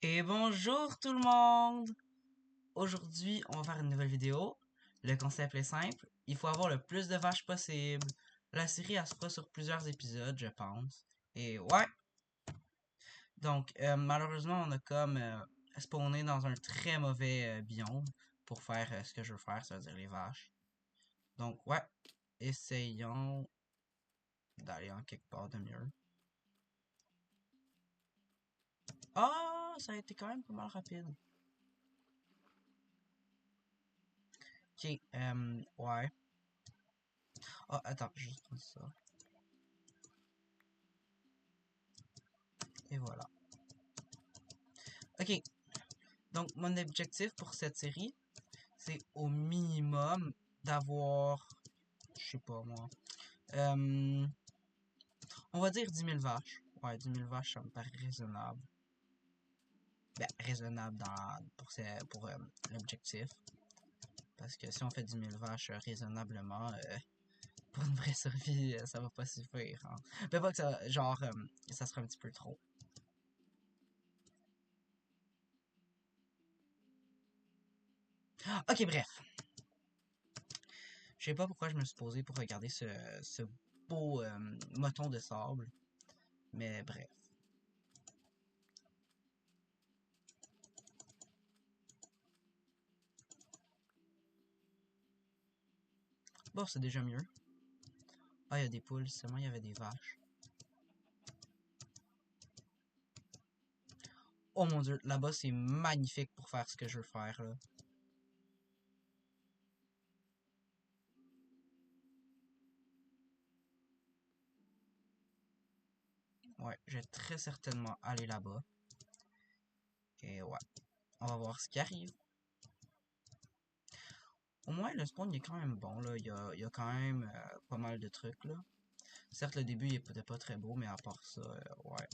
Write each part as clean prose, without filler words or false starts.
Et bonjour tout le monde! Aujourd'hui, on va faire une nouvelle vidéo. Le concept est simple, il faut avoir le plus de vaches possible. La série, elle se fera sur plusieurs épisodes, je pense. Et ouais! Donc, malheureusement, on a comme spawné dans un très mauvais biome pour faire ce que je veux faire, c'est-à-dire les vaches. Donc, ouais, essayons d'aller en quelque part de mieux. Ah, ça a été quand même pas mal rapide. Ok, ouais. Ah, attends, je vais juste prendre ça. Et voilà. Ok, donc mon objectif pour cette série, c'est au minimum d'avoir, je sais pas moi, euh, on va dire 10 000 vaches. Ouais, 10 000 vaches, ça me paraît raisonnable. Ben, raisonnable pour l'objectif. Parce que si on fait 10 000 vaches raisonnablement, pour une vraie survie, ça va pas suffire. Hein. Mais pas que ça, genre, ça sera un petit peu trop. Ok, bref. Je sais pas pourquoi je me suis posé pour regarder ce beau moton de sable. Mais bref. Bon, c'est déjà mieux. Ah, il y a des poules, seulement il y avait des vaches. Oh mon dieu, là-bas c'est magnifique pour faire ce que je veux faire là. Ouais, je vais très certainement aller là-bas. Et ouais, on va voir ce qui arrive. Au moins, le spawn il est quand même bon là. Il y a quand même pas mal de trucs là. Certes, le début il est peut-être pas très beau, mais à part ça, ouais.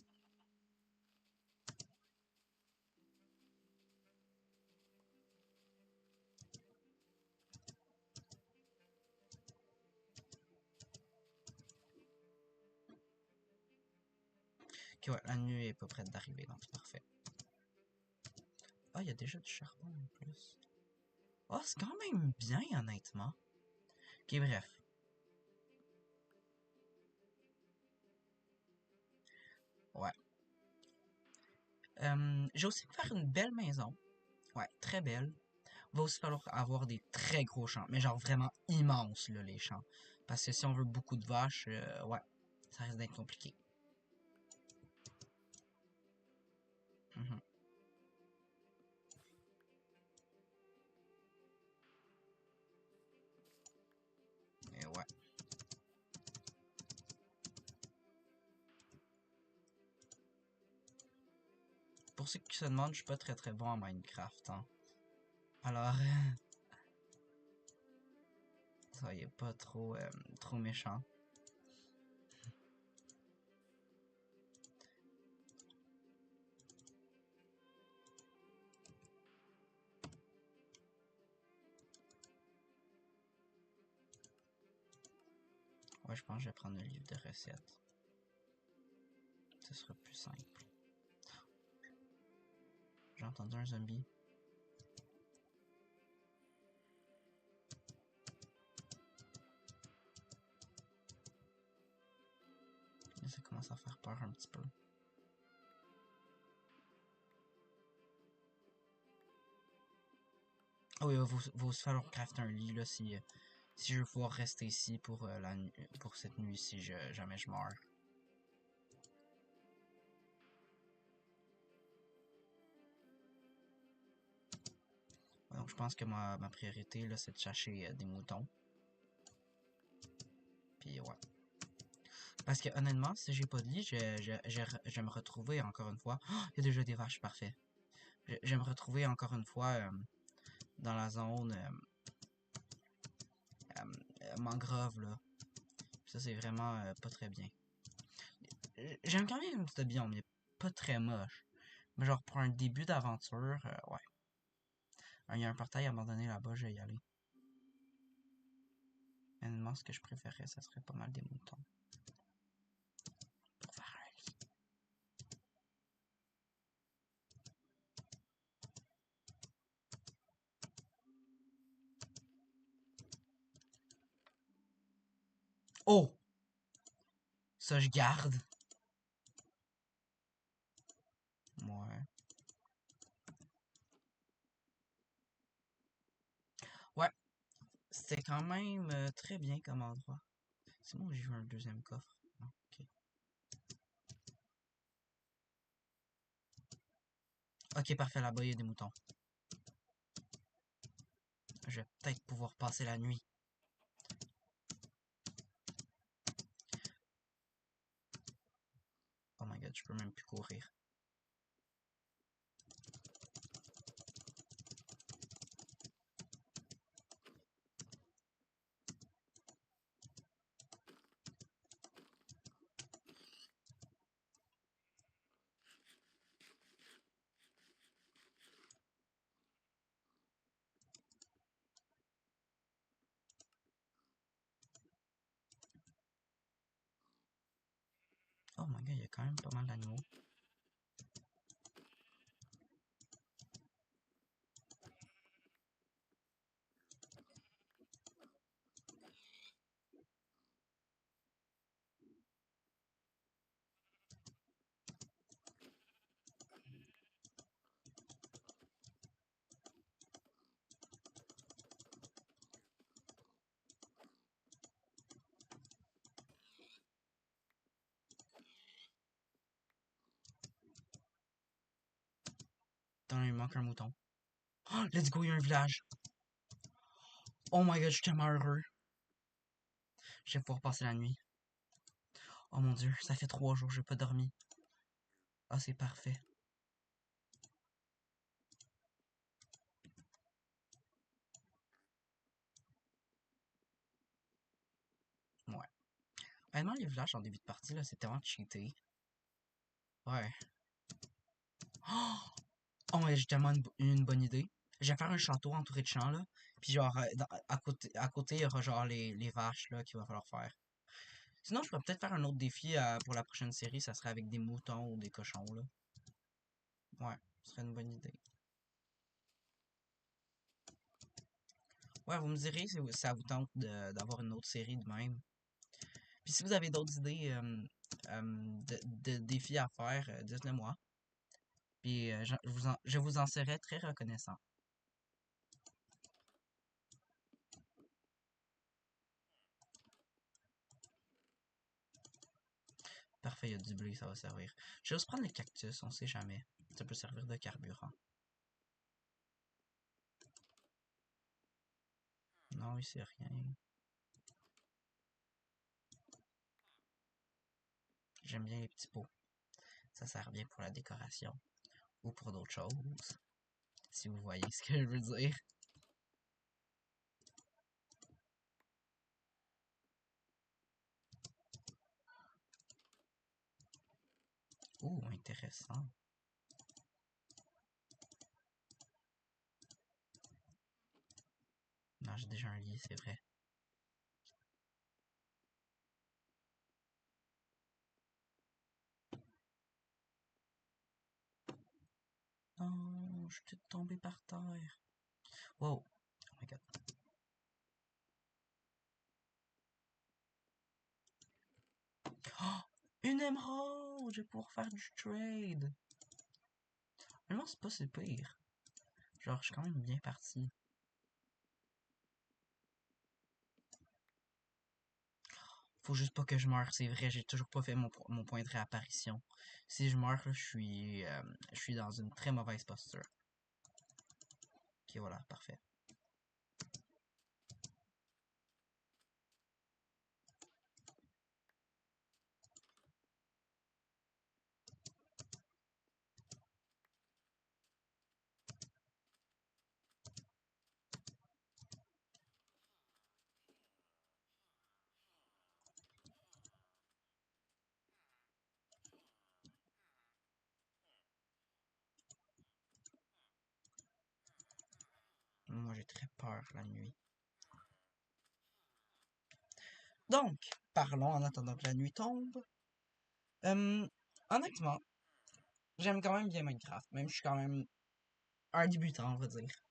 Ok, ouais, la nuit est pas prête d'arriver, donc c'est parfait. Ah, il y a déjà du charbon en plus. Ah, c'est quand même bien, honnêtement. Ok, bref. Ouais. J'ai aussi pu faire une belle maison. Ouais, très belle. Va aussi falloir avoir des très gros champs, mais genre vraiment immenses, là, les champs. Parce que si on veut beaucoup de vaches, ouais, ça risque d'être compliqué. Mhm. Et ouais. Pour ceux qui se demandent, je suis pas très très bon en Minecraft, hein. Alors, soyez pas trop méchant. Ouais, je pense que je vais prendre le livre de recettes. Ce sera plus simple. J'ai entendu un zombie. Et ça commence à faire peur un petit peu. Ah oui, va aussi falloir crafter un lit là si je veux pouvoir rester ici pour pour cette nuit si jamais je meurs. Ouais, donc je pense que ma priorité là c'est de chercher des moutons. Puis ouais. Parce que honnêtement, si j'ai pas de lit, je vais me retrouver encore une fois. Oh, il y a déjà des vaches, parfait. Je vais me retrouver encore une fois dans la zone mangrove là. Ça c'est vraiment pas très bien. J'aime quand même ce biome, mais pas très moche. Mais genre pour un début d'aventure, ouais. Il y a un portail abandonné là-bas, je vais y aller. Honnêtement, ce que je préférerais, ça serait pas mal des moutons. Pour faire un lit. Oh! Ça, je garde. Ouais. Ouais, c'était quand même très bien comme endroit. C'est bon, j'ai vu un deuxième coffre. Ah, ok. Ok, parfait, là-bas, il y a des moutons. Je vais peut-être pouvoir passer la nuit. Oh my god, je peux même plus courir. Oh my god, il y a quand même pas mal d'animaux. Attends, il manque un mouton. Oh, let's go, il y a un village. Oh my god, je suis tellement heureux. Je vais pouvoir passer la nuit. Oh mon dieu, ça fait 3 jours que j'ai pas dormi. Ah, c'est parfait. Ouais. Honnêtement, les villages en début de partie, là, c'est tellement cheaté. Ouais. Oh, oh my god, j'ai tellement une bonne idée. Je vais faire un château entouré de champs, là. Puis genre, à côté, il y aura genre les vaches, là, qu'il va falloir faire. Sinon, je pourrais peut-être faire un autre défi pour la prochaine série, ça serait avec des moutons ou des cochons, là. Ouais, ce serait une bonne idée. Ouais, vous me direz si ça vous tente d'avoir une autre série de même. Puis si vous avez d'autres idées de défis à faire, dites-le moi. Puis je vous en serai très reconnaissant. Parfait, il y a du blé, ça va servir. Je vais juste prendre les cactus, on sait jamais. Ça peut servir de carburant. Non, oui, c'est rien. J'aime bien les petits pots. Ça sert bien pour la décoration. Ou pour d'autres choses. Si vous voyez ce que je veux dire. Oh, intéressant. Non, j'ai déjà un lit, c'est vrai. Non, je suis tombé par terre. Wow. Oh my god. Oh! Une émeraude! Je vais pouvoir faire du trade. Mais non, c'est pas si pire. Genre, je suis quand même bien parti. Faut juste pas que je meure, c'est vrai, j'ai toujours pas fait mon point de réapparition. Si je meurs, là, je suis dans une très mauvaise posture. Ok, voilà, parfait. Moi, j'ai très peur la nuit. Donc, parlons en attendant que la nuit tombe. Euh, Honnêtement, j'aime quand même bien Minecraft, même je suis quand même un débutant, on va dire.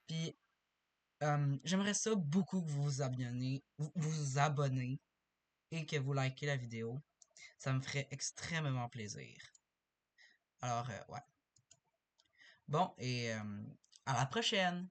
Puis, j'aimerais ça beaucoup que vous vous abonnez, vous abonnez. et que vous likez la vidéo. Ça me ferait extrêmement plaisir. Alors, ouais. Bon, et à la prochaine!